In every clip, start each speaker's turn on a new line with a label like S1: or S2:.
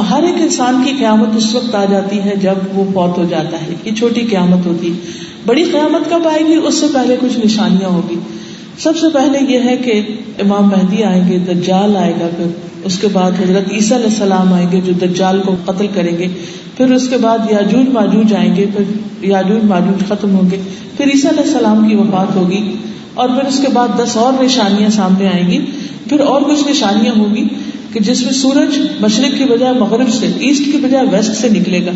S1: ہر ایک انسان کی قیامت اس وقت آ جاتی ہے جب وہ فوت ہو جاتا ہے. یہ چھوٹی قیامت ہوتی. بڑی قیامت کب آئے گی؟ اس سے پہلے کچھ نشانیاں ہوگی. سب سے پہلے یہ ہے کہ امام مہدی آئیں گے, دجال آئے گا, پھر اس کے بعد حضرت عیسیٰ علیہ السلام آئیں گے جو دجال کو قتل کریں گے, پھر اس کے بعد یاجوج ماجوج آئیں گے, پھر یاجوج ماجوج ختم ہوں گے, پھر عیسیٰ علیہ السلام کی وفات ہوگی, اور پھر اس کے بعد 10 اور نشانیاں سامنے آئیں گی. پھر اور کچھ نشانیاں ہوگی کہ جس میں سورج مشرق کی بجائے مغرب سے, ایسٹ کی بجائے ویسٹ سے نکلے گا.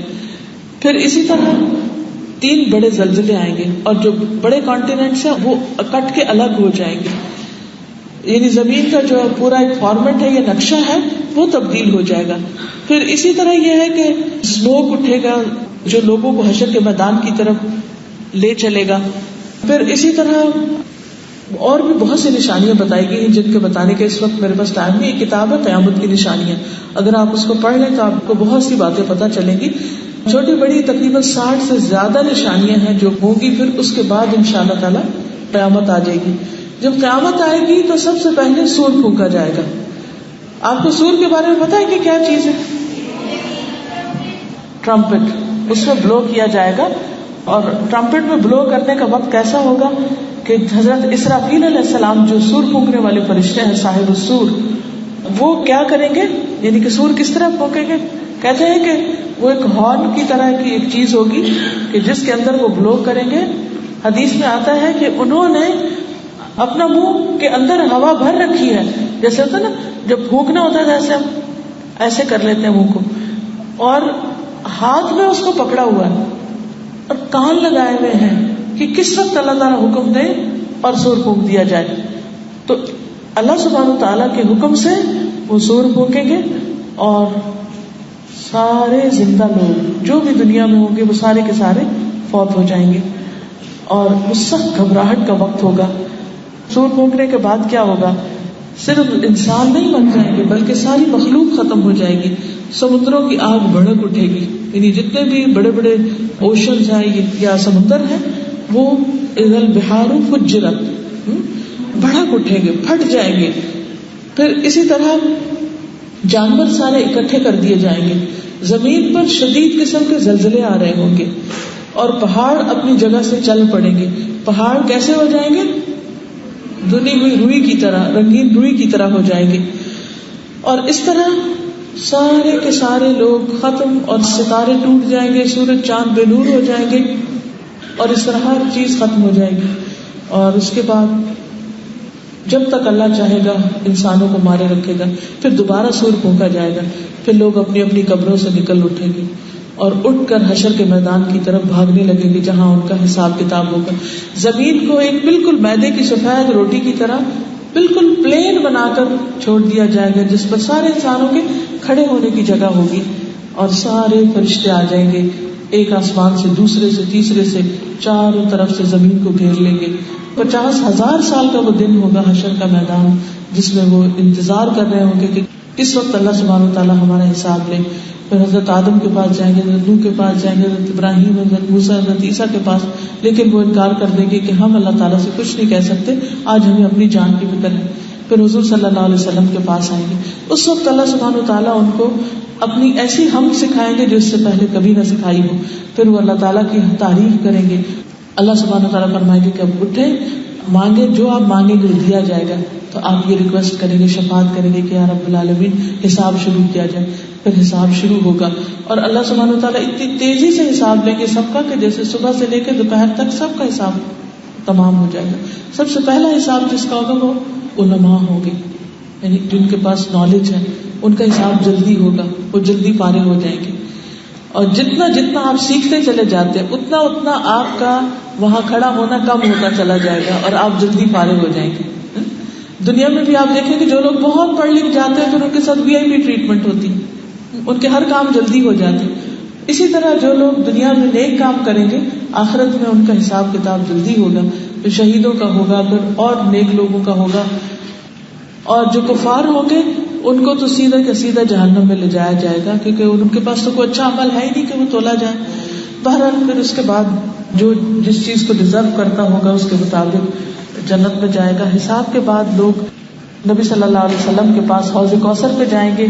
S1: پھر اسی طرح 3 بڑے زلزلے آئیں گے, اور جو بڑے کانٹیننٹس ہیں وہ کٹ کے الگ ہو جائیں گے. یعنی زمین کا جو پورا ایک فارمیٹ ہے یا نقشہ ہے وہ تبدیل ہو جائے گا. پھر اسی طرح یہ ہے کہ اسموک اٹھے گا جو لوگوں کو حشر کے میدان کی طرف لے چلے گا. پھر اسی طرح اور بھی بہت سی نشانیاں بتائی گئی ہیں جن کے بتانے کے اس وقت میرے پاس ٹائم نہیں. ایک کتاب ہے قیامت کی نشانیاں, اگر آپ اس کو پڑھ لیں تو آپ کو بہت سی باتیں پتہ چلیں گی. چھوٹی بڑی تقریباً 60 سے زیادہ نشانیاں ہیں جو ہوں گی. پھر اس کے بعد انشاءاللہ تعالی قیامت آ جائے گی. جب قیامت آئے گی تو سب سے پہلے سور پھونکا جائے گا. آپ کو سور کے بارے میں پتا ہے کہ کیا چیز ہے؟ ٹرمپٹ. اس میں بلو کیا جائے گا, اور ٹرمپٹ میں بلو کرنے کا وقت کیسا ہوگا کہ حضرت اسرافیل علیہ السلام جو سور پھونکنے والے فرشتے ہیں, صاحب السور, وہ کیا کریں گے؟ یعنی کہ سور کس طرح پھونکیں گے؟ کہتے ہیں کہ وہ ایک ہارن کی طرح کی ایک چیز ہوگی کہ جس کے اندر وہ بلو کریں گے. حدیث میں آتا ہے کہ انہوں نے اپنا منہ کے اندر ہوا بھر رکھی ہے, جیسے ہوتا ہے نا جب پھونکنا ہوتا ہے جیسے ہم ایسے کر لیتے ہیں منہ کو, اور ہاتھ میں اس کو پکڑا ہوا ہے, اور کان لگائے ہوئے ہیں کہ کس وقت اللہ تعالیٰ حکم دے اور سور پھونک دیا جائے. تو اللہ سبحانہ و تعالیٰ کے حکم سے وہ سور پھونکیں گے, اور سارے زندہ لوگ جو بھی دنیا میں ہوں گے وہ سارے کے سارے فوت ہو جائیں گے, اور وہ سخت گھبراہٹ کا وقت ہوگا. سور پھونکنے کے بعد کیا ہوگا؟ صرف انسان نہیں بن جائیں گے بلکہ ساری مخلوق ختم ہو جائے گی. سمندروں کی آگ بھڑک اٹھے گی, یعنی جتنے بھی بڑے بڑے اوشنز ہیں یا سمندر ہیں وہ اذا البحار فجرت, بھڑک اٹھیں گے, پھٹ جائیں گے. پھر اسی طرح جانور سارے اکٹھے کر دیے جائیں گے. زمین پر شدید قسم کے زلزلے آ رہے ہوں گے, اور پہاڑ اپنی جگہ سے چل پڑیں گے. پہاڑ کیسے ہو جائیں گے؟ دھنی ہوئی روئی کی طرح, رنگین روئی کی طرح ہو جائیں گے. اور اس طرح سارے کے سارے لوگ ختم, اور ستارے ٹوٹ جائیں گے, سورج چاند بے نور ہو جائیں گے, اور اس طرح ہر چیز ختم ہو جائے گی. اور اس کے بعد جب تک اللہ چاہے گا انسانوں کو مارے رکھے گا. پھر دوبارہ سور پھونکا جائے گا, پھر لوگ اپنی اپنی قبروں سے نکل اٹھیں گے اور اٹھ کر حشر کے میدان کی طرف بھاگنے لگیں گے جہاں ان کا حساب کتاب ہوگا. زمین کو ایک بالکل میدے کی سفید روٹی کی طرح بالکل پلین بنا کر چھوڑ دیا جائے گا, جس پر سارے انسانوں کے کھڑے ہونے کی جگہ ہوگی, اور سارے فرشتے آ جائیں گے ایک آسمان سے, دوسرے سے, تیسرے سے, چاروں طرف سے زمین کو گھیر لیں گے. 50,000 سال کا وہ دن ہوگا حشر کا میدان, جس میں وہ انتظار کر رہے ہوں گے کہ کس وقت اللہ سبحانہ وتعالیٰ ہمارا حساب لے. پھر حضرت آدم کے پاس جائیں گے, حضرت نوح کے پاس جائیں گے, حضرت ابراہیم, حضرت موسیٰ, حضرت عیسیٰ کے پاس, لیکن وہ انکار کر دیں گے کہ ہم اللہ تعالیٰ سے کچھ نہیں کہہ سکتے, آج ہمیں اپنی جان کی فکر ہے. پھر حضور صلی اللہ علیہ وسلم کے پاس آئیں گے. اس وقت اللہ سبحانہ وتعالیٰ ان کو اپنی ایسی حمد سکھائیں گے جو اس سے پہلے کبھی نہ سکھائی ہو. پھر وہ اللہ تعالیٰ کی تعریف کریں گے. اللہ سبحانہ وتعالیٰ فرمائیں گے کہ اب اٹھیں, مانگے, جو آپ مانگیں گے دیا جائے گا. تو آپ یہ ریکویسٹ کریں گے, شفاعت کریں گے کہ یا رب العالمین حساب شروع کیا جائے. پھر حساب شروع ہوگا, اور اللہ سبحانہ وتعالیٰ اتنی تیزی سے حساب لیں گے سب کا کہ جیسے صبح سے لے کے دوپہر تک سب کا حساب تمام ہو جائے گا. سب سے پہلا حساب جس کا ہوگا وہ علماء ہوں گے, یعنی جن کے پاس نالج ہے, ان کا حساب جلدی ہوگا, وہ جلدی فارغ ہو جائیں گے. اور جتنا جتنا آپ سیکھتے چلے جاتے ہیں اتنا اتنا آپ کا وہاں کھڑا ہونا کم ہوتا چلا جائے گا, اور آپ جلدی فارغ ہو جائیں گے. دنیا میں بھی آپ دیکھیں کہ جو لوگ بہت پڑھ لکھ جاتے ہیں پھر ان کے ساتھ VIP ٹریٹمنٹ ہوتی ہے, ان کے ہر کام جلدی ہو جاتے. اسی طرح جو لوگ دنیا میں نیک کام کریں گے آخرت میں ان کا حساب کتاب جلدی ہوگا. پھر شہیدوں کا ہوگا, پھر اور نیک لوگوں کا ہوگا, اور جو کفار ہوں گے ان کو تو سیدھا کے سیدھا جہنم میں لے جایا جائے گا, کیونکہ ان کے پاس تو کوئی اچھا عمل ہے ہی نہیں کہ وہ تولا جائے. بہرحال پھر اس کے بعد جو جس چیز کو ڈیزرو کرتا ہوگا اس کے مطابق جنت میں جائے گا. حساب کے بعد لوگ نبی صلی اللہ علیہ وسلم کے پاس حوض کوثر پہ جائیں گے,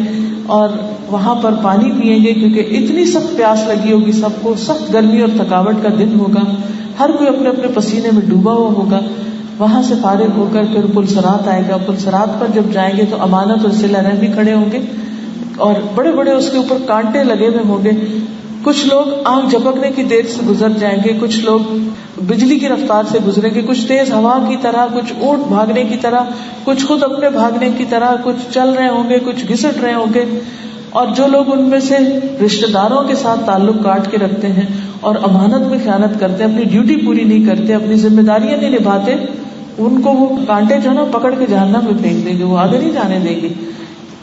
S1: اور وہاں پر پانی پیئیں گے کیونکہ اتنی سخت پیاس لگی ہوگی سب کو, سخت گرمی اور تھکاوٹ کا دن ہوگا, ہر کوئی اپنے اپنے پسینے میں ڈوبا ہوا ہوگا. وہاں سے فارغ ہو کر پھر پلسرات آئے گا. پلسرات پر جب جائیں گے تو امانت اور صلہ رحم بھی کھڑے ہوں گے اور بڑے بڑے اس کے اوپر کانٹے لگے ہوئے ہوں گے. کچھ لوگ آنکھ جھپکنے کی دیر سے گزر جائیں گے, کچھ لوگ بجلی کی رفتار سے گزریں گے, کچھ تیز ہوا کی طرح, کچھ اونٹ بھاگنے کی طرح, کچھ خود اپنے بھاگنے کی طرح, کچھ چل رہے ہوں گے, کچھ گھسٹ رہے ہوں گے. اور جو لوگ ان میں سے رشتہ داروں کے ساتھ تعلق کاٹ کے رکھتے ہیں اور امانت میں خیانت کرتے ہیں, اپنی ڈیوٹی پوری نہیں کرتے, اپنی ذمہ داریاں نہیں نبھاتے, ان کو وہ کانٹے جو ہے نا پکڑ کے جہنم میں پھینک دیں گے, وہ آگے نہیں جانے دیں گے,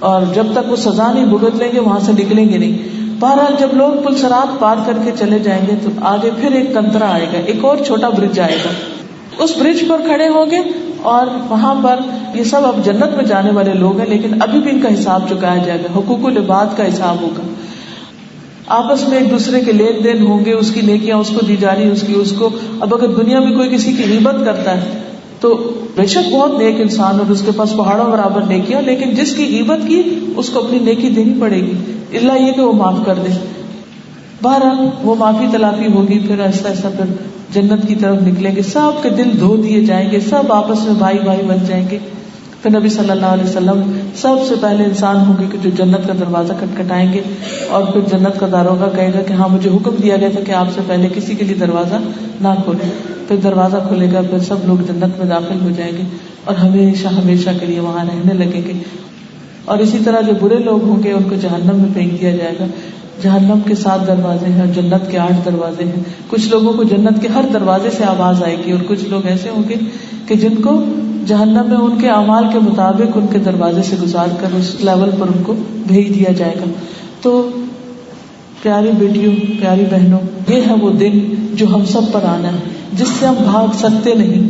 S1: اور جب تک وہ سزا نہیں بھگت لیں گے وہاں سے نکلیں گے نہیں. بہرحال جب لوگ پلسرات پار کر کے چلے جائیں گے تو آگے پھر ایک کنترا آئے گا, ایک اور چھوٹا برج آئے گا. اس برج پر کھڑے ہوں گے اور وہاں پر یہ سب اب جنت میں جانے والے لوگ ہیں, لیکن ابھی بھی ان کا حساب چکایا جائے گا, حقوق العباد کا حساب ہوگا. آپس میں ایک دوسرے کے لین دین ہوں گے, اس کی نیکیاں اس کو دی جا رہی, اس کی اس کو. اب اگر دنیا میں کوئی کسی کی غیبت کرتا ہے تو بے شک بہت نیک انسان اور اس کے پاس پہاڑوں برابر نیکیاں, لیکن جس کی غیبت کی اس کو اپنی نیکی دینی پڑے گی, اللہ یہ کہ وہ معاف کر دے. بہرحال وہ معافی تلافی ہوگی, پھر ایسا ایسا پھر جنت کی طرف نکلیں گے, سب کے دل دھو دیے جائیں گے, سب آپس میں بھائی بھائی بن جائیں گے. پھر نبی صلی اللہ علیہ وسلم سب سے پہلے انسان ہوں گے کہ جو جنت کا دروازہ کھٹکھٹائیں گے, اور پھر جنت کا داروغہ کہے گا کہ ہاں مجھے حکم دیا گیا تھا کہ آپ سے پہلے کسی کے لیے دروازہ نہ کھولے. پھر دروازہ کھلے گا, پھر سب لوگ جنت میں داخل ہو جائیں گے اور ہمیشہ ہمیشہ کے لیے وہاں رہنے لگیں گے. اور اسی طرح جو برے لوگ ہوں گے ان کو جہنم میں پھینک دیا جائے گا. جہنم کے 7 دروازے ہیں اور جنت کے 8 دروازے ہیں. کچھ لوگوں کو جنت کے ہر دروازے سے آواز آئے گی, اور کچھ لوگ ایسے ہوں گے کہ جن کو جہنم میں ان کے اعمال کے مطابق ان کے دروازے سے گزار کر اس لیول پر ان کو بھیج دیا جائے گا. تو پیاری بیٹیوں, پیاری بہنوں, یہ ہے وہ دن جو ہم سب پر آنا ہے, جس سے ہم بھاگ سکتے نہیں.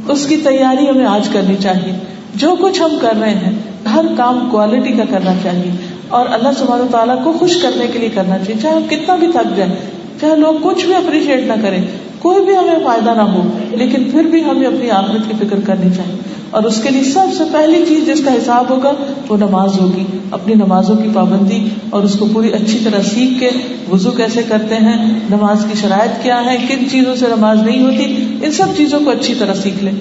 S1: اس کی تیاری ہمیں آج کرنی چاہیے. جو کچھ ہم کر رہے ہیں ہر کام کوالٹی کا کرنا چاہیے, اور اللہ سبحانہ تعالیٰ کو خوش کرنے کے لیے کرنا چاہیے. چاہے ہم کتنا بھی تھک جائیں, چاہے لوگ کچھ بھی اپریشیٹ نہ کریں, کوئی بھی ہمیں فائدہ نہ ہو, لیکن پھر بھی ہمیں اپنی آخرت کی فکر کرنی چاہیے. اور اس کے لیے سب سے پہلی چیز جس کا حساب ہوگا وہ نماز ہوگی. اپنی نمازوں کی پابندی اور اس کو پوری اچھی طرح سیکھ کے, وضو کیسے کرتے ہیں, نماز کی شرائط کیا ہے, کن چیزوں سے نماز نہیں ہوتی, ان سب چیزوں کو اچھی طرح سیکھ لیں.